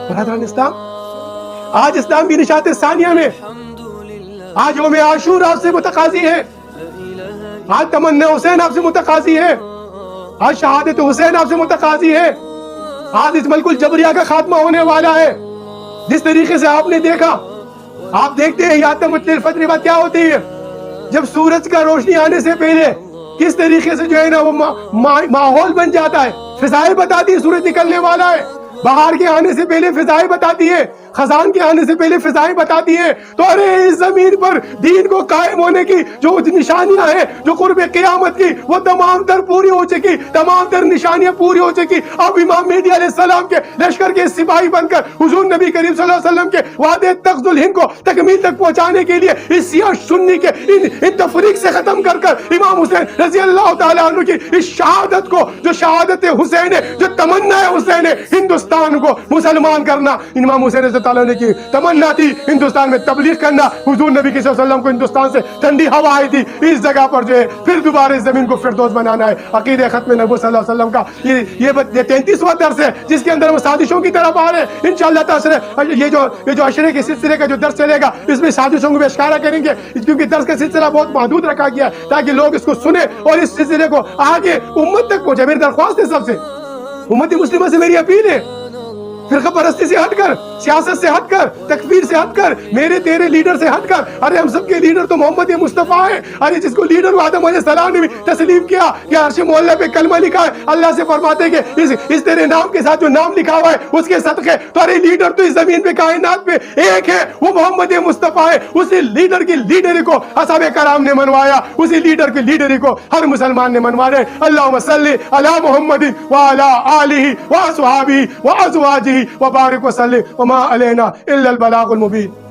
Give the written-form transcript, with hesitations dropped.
برادران اسلام، آج اسلام کی نشاط ثانیہ میں آج یوم عاشور آپ سے متقاضی ہے، آج تمنا حسین آپ سے متقاضی ہے، آج شہادت حسین آپ سے متقاضی ہے، آج اس ملک الجبریہ کا خاتمہ ہونے والا ہے۔ جس طریقے سے آپ نے دیکھا، آپ دیکھتے ہیں یاتم الفجر کے بعد کیا ہوتی ہے، جب سورج کا روشنی آنے سے پہلے کس طریقے سے جو ہے نا وہ ماحول بن جاتا ہے، فضائیں بتاتی ہے سورج نکلنے والا ہے، بہار کے آنے سے پہلے فضائیں بتاتی ہے، خزان کے آنے سے پہلے فضائیں بتاتی ہیں۔ تو ارے اس زمین پر دین کو قائم ہونے کی جو نشانیاں ہیں، جو قرب قیامت کی، وہ تمام تر پوری ہو چکی، تمام تر نشانیاں پوری ہو چکی۔ اب امام مہدی علیہ السلام کے لشکر کے سپاہی بن کر حضور نبی کریم صلی اللہ علیہ وسلم کے وعدے تخت الہند کو تکمیل تک پہنچانے کے لیے اس سیاہ سنی کے ان تفریق سے ختم کر کر امام حسین رضی اللہ تعالیٰ عنہ کی اس شہادت کو، جو شہادت حسین ہے، جو تمنا ہے حسین ہے، ہندوستان کو مسلمان کرنا، امام حسین رضی اللہ تعالیٰ نے کی تمنا تھی ہندوستان میں تبلیغ کرنا۔ حضور نبی صلی اللہ علیہ وسلم کو ہندوستان سے ٹھنڈی ہوا آئی تھی، اس جگہ پر جو ہے پھر دوبارہ اس زمین کو فردوس بنانا ہے۔ عقیدہ ختم نبوت صلی اللہ علیہ وسلم کا یہ 33واں درس ہے، جس کے اندر ہم سازشوں کی طرف آ رہے ہیں۔ انشاءاللہ تعالی یہ جو عشرے کے سلسلے کا جو درس چلے گا، اس میں سازشوں کو بھی اشارہ کریں گے، کیونکہ درس کا سلسلہ بہت محدود رکھا گیا ہے تاکہ لوگ اس کو سنیں اور اس سلسلے کو آگے امت تک پہنچے۔ میری درخواست ہے سب سے، امت مسلمہ سے میری اپیل ہے، فرقہ پرستی سے ہٹ کر، سیاست سے ہٹ کر، تکفیر سے ہٹ کر، میرے تیرے لیڈر سے ہٹ کر، ارے ہم سب کے لیڈر تو محمد مصطفیٰ ہے۔ ارے جس کو لیڈر آدم علیہ السلام نے بھی تسلیم کیا کہ عرش معلیٰ پہ کلمہ لکھا ہے، اللہ سے فرماتے کہ اس تیرے نام کے ساتھ جو نام لکھا ہوا ہے اس کے صدقے، تو ارے لیڈر تو اس زمین پہ کائنات پہ ایک ہے، وہ محمد مصطفیٰ ہے۔ اسی لیڈر کی لیڈری کو اصحاب کرام نے منوایا، اسی لیڈر کی لیڈری کو ہر مسلمان نے منوانا ہے۔ اللہم صلی علی محمد وعلی آلہ واصحابہ وازواجہ وبارک وسلم وما علینا الا البلاغ المبین۔